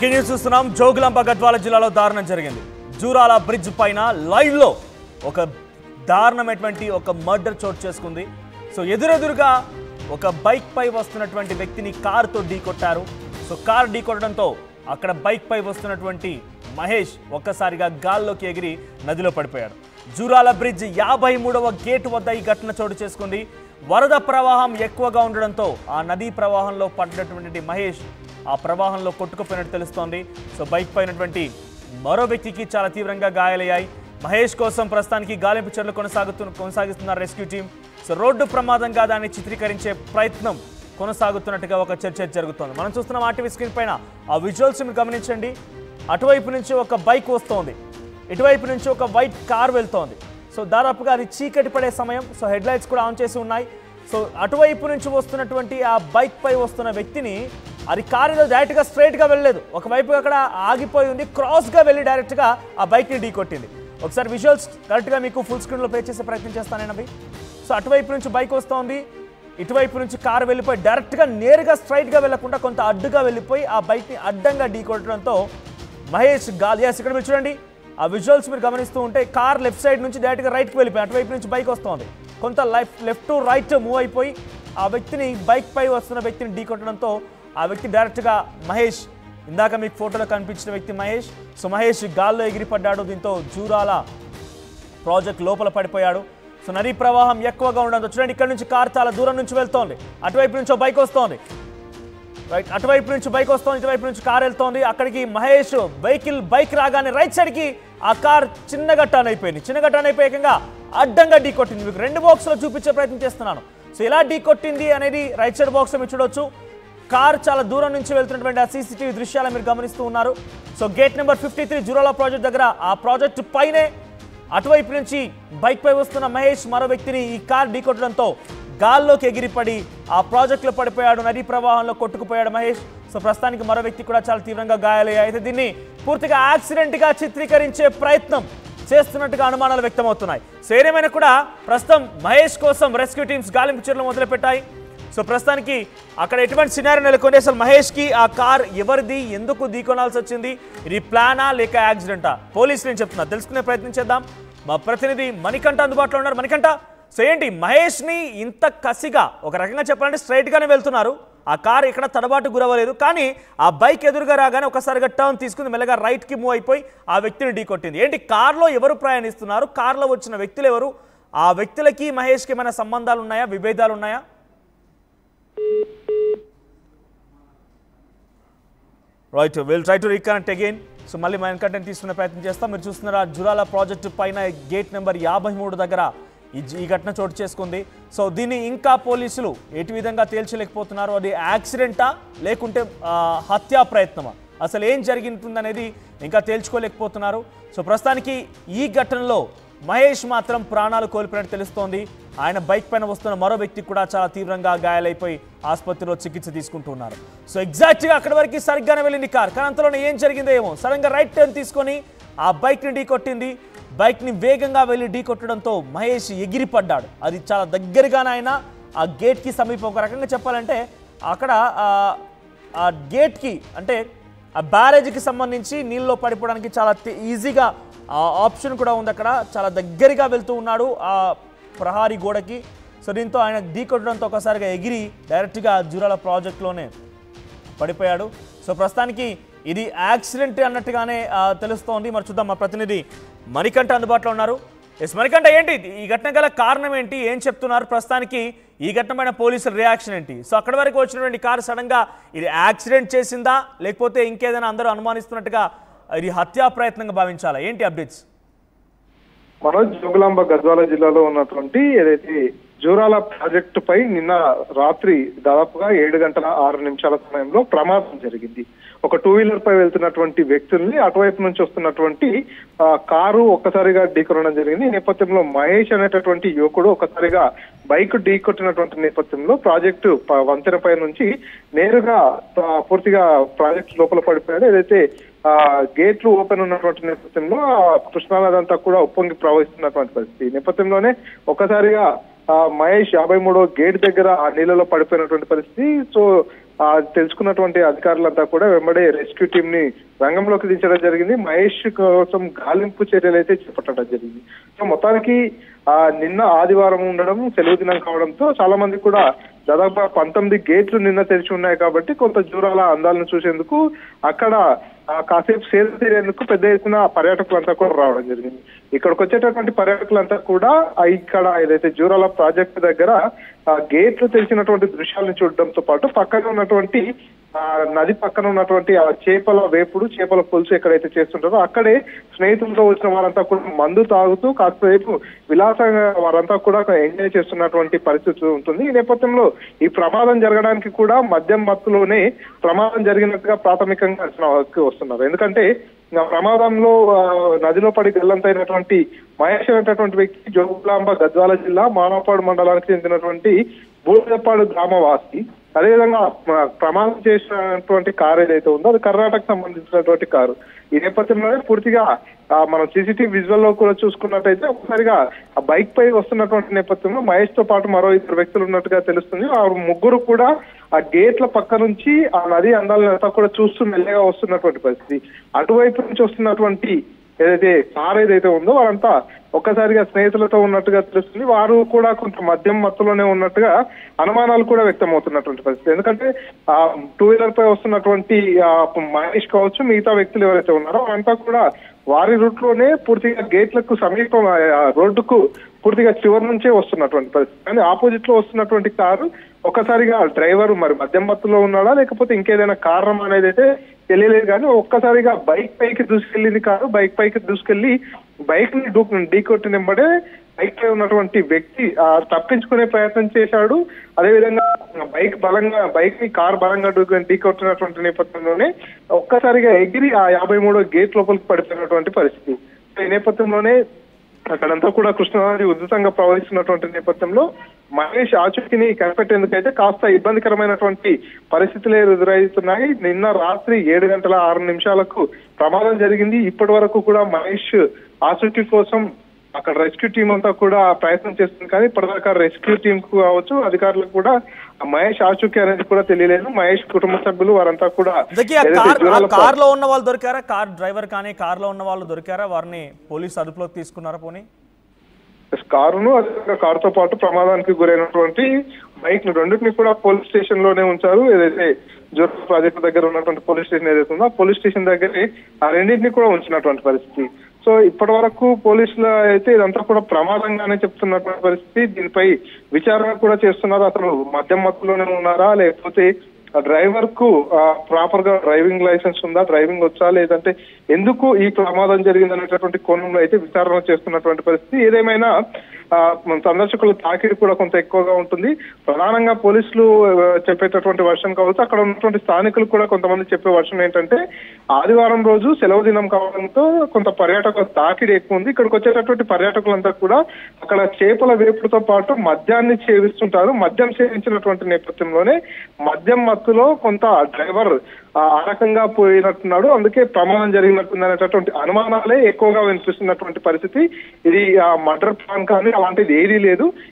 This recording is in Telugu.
బ్రేకింగ్ న్యూస్ చూస్తున్నాం. జోగులాంబ గద్వాల జిల్లాలో దారుణం జరిగింది. జూరాల బ్రిడ్జ్ పైన లైవ్ లో ఒక దారుణమైనటువంటి ఒక మర్డర్ చోటు చేసుకుంది. సో ఎదురెదురుగా ఒక బైక్ పై వస్తున్నటువంటి వ్యక్తిని కారుతో ఢీకొట్టారు. సో కారు ఢీకొట్టడంతో అక్కడ బైక్ పై వస్తున్నటువంటి మహేష్ ఒక్కసారిగా గాల్లోకి ఎగిరి నదిలో పడిపోయాడు. జూరాల బ్రిడ్జ్ 53వ గేటు వద్ద ఈ ఘటన చోటు చేసుకుంది. వరద ప్రవాహం ఎక్కువగా ఉండడంతో ఆ నదీ ప్రవాహంలో పడ్డటువంటి మహేష్ ఆ ప్రవాహంలో కొట్టుకుపోయినట్టు తెలుస్తోంది. సో బైక్ పైనటువంటి మరో వ్యక్తికి చాలా తీవ్రంగా గాయాలయ్యాయి. మహేష్ కోసం ప్రస్తుతానికి గాలింపు చర్యలు కొనసాగిస్తున్నారు రెస్క్యూ టీం. సో రోడ్డు ప్రమాదంగా దాన్ని చిత్రీకరించే ప్రయత్నం కొనసాగుతున్నట్టుగా ఒక చర్చ జరుగుతోంది. మనం చూస్తున్నాం ఆర్టీవీ స్క్రీన్ పైన ఆ విజువల్స్ మీరు గమనించండి. అటువైపు నుంచి ఒక బైక్ వస్తోంది, ఇటువైపు నుంచి ఒక వైట్ కార్ వెళ్తోంది. సో దాదాపుగా అది చీకటి పడే సమయం. సో హెడ్ లైట్స్ కూడా ఆన్ చేసి ఉన్నాయి. సో అటువైపు నుంచి వస్తున్నటువంటి ఆ బైక్ పై వస్తున్న వ్యక్తిని అది కారులో డైరెక్ట్గా స్ట్రైట్గా వెళ్ళలేదు, ఒకవైపు అక్కడ ఆగిపోయి ఉంది, క్రాస్గా వెళ్ళి డైరెక్ట్గా ఆ బైక్ని ఢీకొట్టింది. ఒకసారి విజువల్స్ కరెక్ట్గా మీకు ఫుల్ స్క్రీన్లో ప్లే చేసే ప్రయత్నం చేస్తానేనవి. సో అటువైపు నుంచి బైక్ వస్తోంది, ఇటువైపు నుంచి కారు వెళ్ళిపోయి డైరెక్ట్గా నేరుగా స్ట్రైట్గా వెళ్లకుండా కొంత అడ్డుగా వెళ్ళిపోయి ఆ బైక్ని అడ్డంగా ఢీకొట్టడంతో మహేష్ గాలియాస్ ఇక్కడ మీరు చూడండి. ఆ విజువల్స్ మీరు గమనిస్తూ ఉంటే కార్ లెఫ్ట్ సైడ్ నుంచి డైరెక్ట్గా రైట్కి వెళ్ళిపోయి అటువైపు నుంచి బైక్ వస్తుంది, కొంత లెఫ్ట్ టు రైట్ మూవ్ అయిపోయి ఆ వ్యక్తిని బైక్ పై వస్తున్న వ్యక్తిని ఢీకొట్టడంతో ఆ వ్యక్తి డైరెక్ట్గా మహేష్, ఇందాక మీకు ఫోటోలో కనిపించిన వ్యక్తి మహేష్. సో మహేష్ గాల్లో ఎగిరిపడ్డాడు. దీంతో జూరాల ప్రాజెక్ట్ లోపల పడిపోయాడు. సో నదీ ప్రవాహం ఎక్కువగా ఉండడంతో చూడండి, ఇక్కడ నుంచి కార్ చాలా దూరం నుంచి వెళ్తోంది, అటువైపు నుంచి బైక్ వస్తోంది, రైట్ అటువైపు నుంచి బైక్ వస్తోంది, ఇటువైపు నుంచి కార్ వెళ్తోంది. అక్కడికి మహేష్ బైక్ రాగానే రైట్ సైడ్కి ఆ కార్ చిన్నగా టర్న్ అయిపోయింది. చిన్నగా టర్న్ అయిపోయాక అడ్డంగా ఢీ కొట్టింది. మీకు రెండు బాక్స్లో చూపించే ప్రయత్నం చేస్తున్నాను. సో ఎలా ఢీ కొట్టింది అనేది రైట్ సైడ్ బాక్స్లో మీరు చూడొచ్చు. కార్ చాలా దూరం నుంచి వెళ్తున్నటువంటి ఆ సీసీటీవీ దృశ్యాలు మీరు గమనిస్తూ ఉన్నారు. So gate number 53 Jurala project దగ్గర ఆ ప్రాజెక్టు పైనే అటువైపు నుంచి బైక్ పై వస్తున్న మహేష్ మరో వ్యక్తిని ఈ కార్ ఢీకొట్టడంతో గాల్లోకి ఎగిరిపడి ఆ ప్రాజెక్టులో పడిపోయాడు. నదీ ప్రవాహంలో కొట్టుకుపోయాడు మహేష్. సో ప్రస్తుతానికి మరో వ్యక్తి కూడా చాలా తీవ్రంగా గాయాలయ్యాయి. అయితే దీన్ని పూర్తిగా యాక్సిడెంట్గా చిత్రీకరించే ప్రయత్నం చేస్తున్నట్టుగా అనుమానాలు వ్యక్తమవుతున్నాయి. సో ఏదేమైనా కూడా ప్రస్తుతం మహేష్ కోసం రెస్క్యూ టీమ్స్ గాలింపు చర్యలు మొదలుపెట్టాయి. సో ప్రస్తుతానికి అక్కడ ఎటువంటి సినారియో నెలకొంది, అసలు మహేష్కి ఆ కార్ ఎవరిది, ఎందుకు ఢీకొనాల్సి వచ్చింది, ఇది ప్లానా లేక యాక్సిడెంటా, పోలీసులు ఏం చెప్తున్నారు తెలుసుకునే ప్రయత్నం చేద్దాం. మా ప్రతినిధి మణికంఠ అందుబాటులో ఉన్నారు. మణికంఠ, సో ఏంటి మహేష్ని ఇంత కసిగా, ఒక రకంగా చెప్పాలంటే స్ట్రైట్గానే వెళ్తున్నారు, ఆ కార్ ఇక్కడ తడబాటు గురవ్వలేదు, కానీ ఆ బైక్ ఎదురుగా రాగానే ఒకసారిగా టర్న్ తీసుకుని మెల్లగా రైట్కి మూవ్ అయిపోయి ఆ వ్యక్తిని ఢీకొట్టింది. ఏంటి కార్లో ఎవరు ప్రయాణిస్తున్నారు, కార్లో వచ్చిన వ్యక్తులు ఎవరు, ఆ వ్యక్తులకి మహేష్కి ఏమైనా సంబంధాలు ఉన్నాయా, విభేదాలు ఉన్నాయా? Right, will try to reconnect again. So మళ్ళీ మణికంఠని తీసుకునే ప్రయత్నం చేస్తాం. మీరు చూస్తున్నారా జూరాల ప్రాజెక్టు పైన గేట్ నెంబర్ 53 దగ్గర ఈ ఘటన చోటు చేసుకుంది. సో దీన్ని ఇంకా పోలీసులు ఎటు విధంగా తేల్చలేకపోతున్నారు, అది యాక్సిడెంటా లేకుంటే హత్యా ప్రయత్నమా, అసలు ఏం జరిగింటుందనేది ఇంకా తేల్చుకోలేకపోతున్నారు. సో ప్రస్తుతానికి ఈ ఘటనలో మహేష్ మాత్రం ప్రాణాలు కోల్పోయినట్టు తెలుస్తోంది. ఆయన బైక్ పైన వస్తున్న మరో వ్యక్తి కూడా చాలా తీవ్రంగా గాయాలైపోయి ఆసుపత్రిలో చికిత్స తీసుకుంటున్నారు. సో ఎగ్జాక్ట్గా అక్కడి వరకు సరిగ్గానే వెళ్ళింది కార్, కానీ అంతలోనే ఏం జరిగిందో ఏమో, సడన్గా రైట్ టర్న్ తీసుకొని ఆ బైక్ని ఢీకొట్టింది. బైక్ని వేగంగా వెళ్ళి ఢీకొట్టడంతో మహేష్ ఎగిరిపడ్డాడు. అది చాలా దగ్గరగానే ఆయన ఆ గేట్కి సమీపం, ఒక రకంగా చెప్పాలంటే అక్కడ ఆ గేట్కి అంటే ఆ బ్యారేజ్కి సంబంధించి నీళ్ళలో పడిపోవడానికి చాలా ఈజీగా ఆప్షన్ కూడా ఉంది. అక్కడ చాలా దగ్గరగా వెళ్తూ ఉన్నాడు ఆ ప్రహారీ గోడకి. సో దీంతో ఆయన ఢీకొట్టడంతో ఒకసారిగా ఎగిరి డైరెక్ట్గా జూరాల ప్రాజెక్ట్లోనే పడిపోయాడు. సో ప్రస్తుతానికి ఇది యాక్సిడెంట్ అన్నట్టుగానే తెలుస్తోంది. మరి చూద్దాం, మా ప్రతినిధి మణికంఠ అందుబాటులో ఉన్నారు. ఎస్ మణికంఠ, ఏంటి ఈ ఘటన గల కారణం ఏంటి, ఏం చెప్తున్నారు ప్రస్తుతానికి, ఈ ఘటనపైన పోలీసుల రియాక్షన్ ఏంటి? సో అక్కడి వరకు వచ్చినటువంటి కారు సడన్గా ఇది యాక్సిడెంట్ చేసిందా లేకపోతే ఇంకేదైనా అందరూ అనుమానిస్తున్నట్టుగా ఇది హత్యా ప్రయత్నంగా భావించాలా, ఏంటి అప్డేట్స్? మనోజ్, జోగులాంబ గద్వాల జిల్లాలో ఉన్నటువంటి ఏదైతే జూరాల ప్రాజెక్టు పై నిన్న రాత్రి దాదాపుగా 7:06 సమయంలో ప్రమాదం జరిగింది. ఒక 2-వీలర్ పై వెళ్తున్నటువంటి వ్యక్తుల్ని అటువైపు నుంచి వస్తున్నటువంటి కారు ఒక్కసారిగా ఢీకొనడం జరిగింది. ఈ నేపథ్యంలో మహేష్ అనేటటువంటి యువకుడు ఒక్కసారిగా బైక్ ఢీకొట్టినటువంటి నేపథ్యంలో ప్రాజెక్టు వంతెనపై నుంచి నేరుగా పూర్తిగా ప్రాజెక్టు లోపల పడిపోయాడు. ఏదైతే గేట్లు ఓపెన్ ఉన్నటువంటి నేపథ్యంలో కృష్ణానది అంతా కూడా ఉప్పొంగి ప్రవహిస్తున్నటువంటి పరిస్థితి. ఈ నేపథ్యంలోనే ఒక్కసారిగా మహేష్ 53వ గేట్ దగ్గర ఆ నీళ్ళలో పడిపోయినటువంటి పరిస్థితి. సో తెలుసుకున్నటువంటి అధికారులంతా కూడా వెంబడే రెస్క్యూ టీమ్ ని రంగంలోకి దించడం జరిగింది. మహేష్ కోసం గాలింపు చర్యలు అయితే చేపట్టడం జరిగింది. సో మొత్తానికి నిన్న ఆదివారం ఉండడం, సెలవు దినం కావడంతో చాలా మంది కూడా దాదాపు 19 గేట్లు నిన్న తెరిచి ఉన్నాయి కాబట్టి కొంత జూరాల అందాలను చూసేందుకు అక్కడ కాసేపు సేద తీరేందుకు పెద్ద ఎత్తున పర్యాటకులంతా కూడా రావడం జరిగింది. ఇక్కడికి వచ్చేటటువంటి పర్యాటకులంతా కూడా ఇక్కడ ఏదైతే జూరాల ప్రాజెక్టు దగ్గర గేట్లు తెరిచినటువంటి దృశ్యాలను చూడడంతో పాటు పక్కన ఉన్నటువంటి నది పక్కన ఉన్నటువంటి ఆ చేపల వేపుడు, చేపల పులుసు ఎక్కడైతే చేస్తుంటారో అక్కడే స్నేహితులతో వచ్చిన వారంతా కూడా మందు తాగుతూ కాసేపు విలాసంగా వారంతా కూడా ఎంజాయ్ చేస్తున్నటువంటి పరిస్థితి ఉంటుంది. ఈ నేపథ్యంలో ఈ ప్రమాదం జరగడానికి కూడా మద్యం మత్తులోనే ప్రమాదం జరిగినట్టుగా ప్రాథమికంగా అంచనాకి వస్తున్నారు. ఎందుకంటే ప్రమాదంలో నదిలో పడి గల్లంతైనటువంటి మహేష్ అనేటటువంటి వ్యక్తి జోగులాంబ గద్వాల జిల్లా మానవపాడు మండలానికి చెందినటువంటి బూడిదపాడు గ్రామవాసి. అదేవిధంగా ప్రమాదం చేసినటువంటి కారు ఏదైతే ఉందో అది కర్ణాటక సంబంధించినటువంటి కారు. ఈ నేపథ్యంలోనే పూర్తిగా మనం సీసీటీవీ విజువల్ లో కూడా చూసుకున్నట్టయితే ఒకసారిగా ఆ బైక్ పై వస్తున్నటువంటి నేపథ్యంలో మహేష్ తో పాటు మరో 2 వ్యక్తులు ఉన్నట్టుగా తెలుస్తుంది. ఆ ముగ్గురు కూడా ఆ గేట్ల పక్క నుంచి ఆ నది అందాలంతా కూడా చూస్తూ మెల్లగా వస్తున్నటువంటి పరిస్థితి. అటువైపు నుంచి వస్తున్నటువంటి ఏదైతే కార్ ఏదైతే ఉందో వారంతా ఒక్కసారిగా స్నేహితులతో ఉన్నట్టుగా తెలుస్తుంది. వారు కూడా కొంత మద్యం మత్తులోనే ఉన్నట్టుగా అనుమానాలు కూడా వ్యక్తం అవుతున్నటువంటి పరిస్థితి. ఎందుకంటే ఆ 2 వీలర్ పై వస్తున్నటువంటి మహేష్ కావచ్చు, మిగతా వ్యక్తులు ఎవరైతే ఉన్నారో వారంతా కూడా వారి రూట్ లోనే పూర్తిగా గేట్లకు సమీపం రోడ్డుకు పూర్తిగా చివరి నుంచే వస్తున్నటువంటి పరిస్థితి. కానీ ఆపోజిట్ లో వస్తున్నటువంటి కారు ఒక్కసారిగా డ్రైవర్ మరి మద్యం మత్తులో ఉన్నాడా లేకపోతే ఇంకేదైనా కారణం అనేది అయితే తెలియలేదు. కానీ ఒక్కసారిగా బైక్ పైకి దూసుకెళ్ళింది కారు. బైక్ పైకి దూసుకెళ్లి బైక్ ని ఢీకొట్టినబడే బైక్ పై ఉన్నటువంటి వ్యక్తి తప్పించుకునే ప్రయత్నం చేశాడు. అదేవిధంగా బైక్ ని కార్ బలంగా ఢీకొట్టినటువంటి నేపథ్యంలోనే ఒక్కసారిగా ఎగిరి ఆ 53వ గేట్ లోపలికి పడిపోయినటువంటి పరిస్థితి. ఈ నేపథ్యంలోనే అక్కడంతా కూడా కృష్ణానది ఉధృతంగా ప్రవహిస్తున్నటువంటి నేపథ్యంలో మహేష్ ఆచూకీని కనిపెట్టేందుకైతే కాస్త ఇబ్బందికరమైనటువంటి పరిస్థితులు ఎదురవుతున్నాయి. నిన్న రాత్రి 7:06 ప్రమాదం జరిగింది. ఇప్పటి వరకు కూడా మహేష్ ఆచూకీ కోసం అక్కడ రెస్క్యూ టీం అంతా కూడా ప్రయత్నం చేస్తుంది. కానీ ఇప్పటిదాకా రెస్క్యూ టీం కు కావచ్చు అధికారులకు కూడా మహేష్ ఆచూకీ అనేది కూడా తెలియలేదు. మహేష్ కుటుంబ సభ్యులు వారంతా కూడా కార్ లో ఉన్న వాళ్ళు దొరికారా? కార్ డ్రైవర్ కానీ కార్ లో ఉన్న వాళ్ళు దొరికారా? వారిని పోలీసు అదుపులోకి తీసుకున్నారా? పోనీ కారును అదేవిధంగా కారుతో పాటు ప్రమాదానికి గురైనటువంటి బైక్ ను రెండింటిని కూడా పోలీస్ స్టేషన్ లోనే ఉంచారు. ఏదైతే జోర్పూర్ ప్రాజెక్టు దగ్గర ఉన్నటువంటి పోలీస్ స్టేషన్ ఏదైతే ఉందో ఆ పోలీస్ స్టేషన్ దగ్గరే ఆ రెండింటిని కూడా ఉంచినటువంటి పరిస్థితి. సో ఇప్పటి వరకు పోలీసులు అయితే ఇదంతా కూడా ప్రమాదంగానే చెప్తున్నటువంటి పరిస్థితి. దీనిపై విచారణ కూడా చేస్తున్నారు. అసలు మద్యం మత్తులోనే ఉన్నారా లేకపోతే డ్రైవర్ కు ప్రాపర్ గా డ్రైవింగ్ లైసెన్స్ ఉందా, డ్రైవింగ్ వచ్చా, లేదంటే ఎందుకు ఈ ప్రమాదం జరిగింది అనేటటువంటి కోణంలో అయితే విచారణ చేస్తున్నటువంటి పరిస్థితి. ఏదేమైనా సందర్శకుల తాకిడి కూడా కొంత ఎక్కువగా ఉంటుంది. ప్రధానంగా పోలీసులు చెప్పేటటువంటి వర్షన్ కావచ్చు, అక్కడ ఉన్నటువంటి స్థానికులు కూడా కొంతమంది చెప్పే వర్షన్ ఏంటంటే ఆదివారం రోజు సెలవు దినం కావడంతో కొంత పర్యాటకుల తాకిడి ఎక్కువ ఉంది. ఇక్కడికి వచ్చేటటువంటి పర్యాటకులంతా కూడా అక్కడ చేపల వేపుడుతో పాటు మద్యాన్ని సేవిస్తుంటారు. మద్యం సేవించినటువంటి నేపథ్యంలోనే మద్యం మత్తులో కొంత డ్రైవర్ ఆ రకంగా పోయినట్టున్నాడు. అందుకే ప్రమాదం జరిగినట్టుంది అనేటటువంటి అనుమానాలే ఎక్కువగా వినిపిస్తున్నటువంటి పరిస్థితి. ఇది మర్డర్ ప్లాన్ కానీ అలాంటిది ఏదీ లేదు.